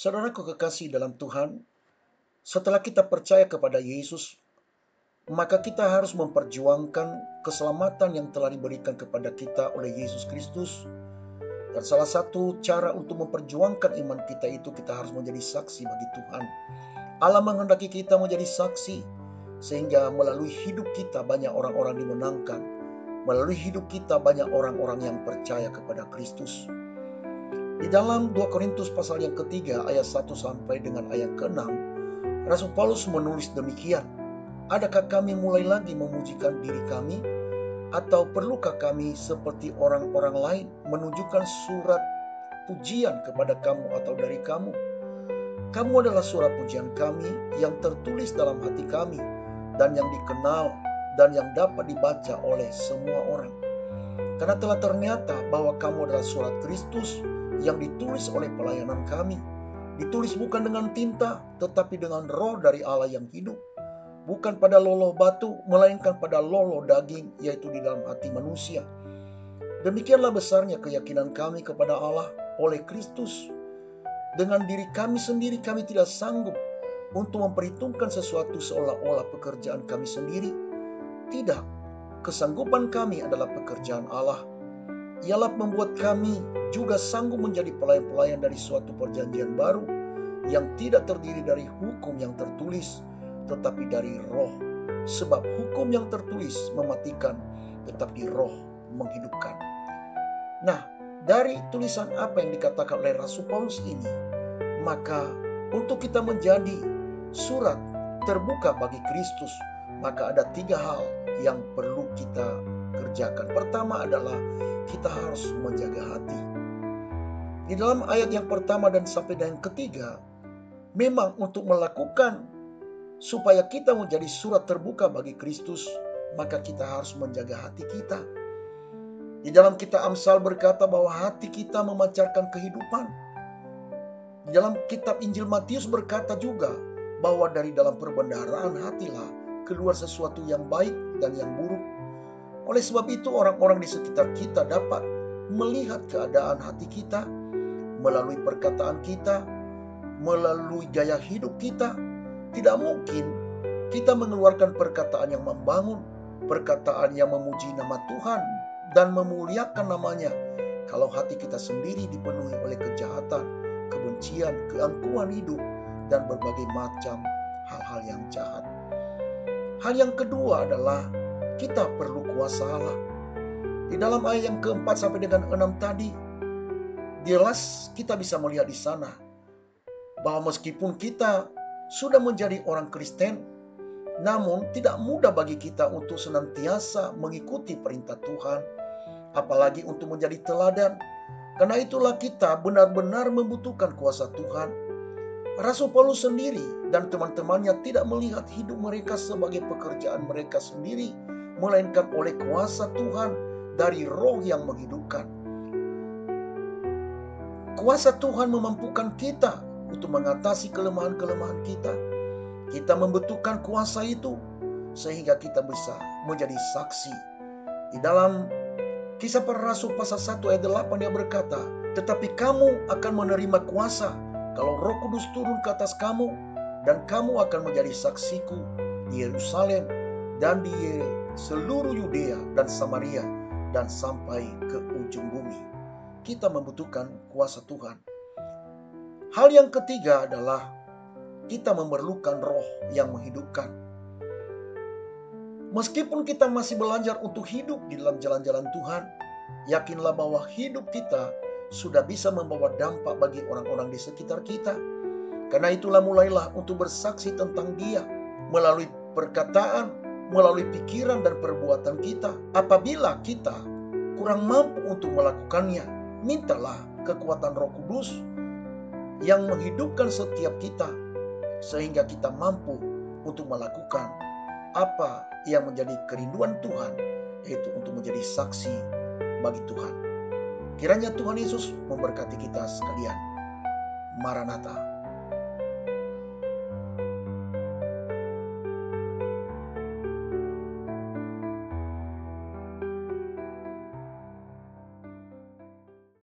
Saudaraku kekasih dalam Tuhan, setelah kita percaya kepada Yesus, maka kita harus memperjuangkan keselamatan yang telah diberikan kepada kita oleh Yesus Kristus. Dan salah satu cara untuk memperjuangkan iman kita itu kita harus menjadi saksi bagi Tuhan. Allah menghendaki kita menjadi saksi, sehingga melalui hidup kita banyak orang-orang dimenangkan. Melalui hidup kita banyak orang-orang yang percaya kepada Kristus. Di dalam 2 Korintus pasal yang ketiga ayat 1 sampai dengan ayat ke-6, Rasul Paulus menulis demikian. Adakah kami mulai lagi memujikan diri kami? Atau perlukah kami seperti orang-orang lain menunjukkan surat pujian kepada kamu atau dari kamu? Kamu adalah surat pujian kami yang tertulis dalam hati kami dan yang dikenal dan yang dapat dibaca oleh semua orang. Karena telah ternyata bahwa kamu adalah surat Kristus yang ditulis oleh pelayanan kami. Ditulis bukan dengan tinta, tetapi dengan roh dari Allah yang hidup. Bukan pada loloh batu, melainkan pada loloh daging, yaitu di dalam hati manusia. Demikianlah besarnya keyakinan kami kepada Allah oleh Kristus. Dengan diri kami sendiri kami tidak sanggup untuk memperhitungkan sesuatu seolah-olah pekerjaan kami sendiri. Tidak, kesanggupan kami adalah pekerjaan Allah. Ialah membuat kami juga sanggup menjadi pelayan-pelayan dari suatu perjanjian baru yang tidak terdiri dari hukum yang tertulis, tetapi dari roh. Sebab hukum yang tertulis mematikan, tetapi roh menghidupkan. Nah, dari tulisan apa yang dikatakan oleh Rasul Paulus ini, maka untuk kita menjadi surat terbuka bagi Kristus, maka ada 3 hal yang perlu kita kerjakan. Pertama adalah kita harus menjaga hati. Di dalam ayat yang pertama dan sampai dengan ketiga, memang untuk melakukan supaya kita menjadi surat terbuka bagi Kristus, maka kita harus menjaga hati kita. Di dalam kitab Amsal berkata bahwa hati kita memancarkan kehidupan. Di dalam kitab Injil Matius berkata juga bahwa dari dalam perbendaharaan hatilah keluar sesuatu yang baik dan yang buruk. Oleh sebab itu orang-orang di sekitar kita dapat melihat keadaan hati kita melalui perkataan kita, melalui gaya hidup kita. Tidak mungkin kita mengeluarkan perkataan yang membangun, perkataan yang memuji nama Tuhan dan memuliakan namanya, kalau hati kita sendiri dipenuhi oleh kejahatan, kebencian, keangkuhan hidup, dan berbagai macam hal-hal yang jahat. Hal yang kedua adalah kita perlu kuasa Allah. Di dalam ayat yang keempat sampai dengan 6 tadi, jelas kita bisa melihat di sana bahwa meskipun kita sudah menjadi orang Kristen, namun tidak mudah bagi kita untuk senantiasa mengikuti perintah Tuhan, apalagi untuk menjadi teladan. Karena itulah kita benar-benar membutuhkan kuasa Tuhan. Rasul Paulus sendiri dan teman-temannya tidak melihat hidup mereka sebagai pekerjaan mereka sendiri, melainkan oleh kuasa Tuhan dari roh yang menghidupkan. Kuasa Tuhan memampukan kita untuk mengatasi kelemahan-kelemahan kita. Kita membutuhkan kuasa itu sehingga kita bisa menjadi saksi. Di dalam Kisah Para Rasul pasal 1 ayat 8 dia berkata, "Tetapi kamu akan menerima kuasa kalau Roh Kudus turun ke atas kamu, dan kamu akan menjadi saksiku di Yerusalem dan di seluruh Yudea dan Samaria dan sampai ke ujung bumi." Kita membutuhkan kuasa Tuhan. Hal yang ketiga adalah kita memerlukan roh yang menghidupkan. Meskipun kita masih belajar untuk hidup di dalam jalan-jalan Tuhan, yakinlah bahwa hidup kita sudah bisa membawa dampak bagi orang-orang di sekitar kita. Karena itulah mulailah untuk bersaksi tentang Dia melalui perkataan, melalui pikiran dan perbuatan kita. Apabila kita kurang mampu untuk melakukannya, mintalah kekuatan Roh Kudus yang menghidupkan setiap kita, sehingga kita mampu untuk melakukan apa yang menjadi kerinduan Tuhan, yaitu untuk menjadi saksi bagi Tuhan. Kiranya Tuhan Yesus memberkati kita sekalian. Maranatha.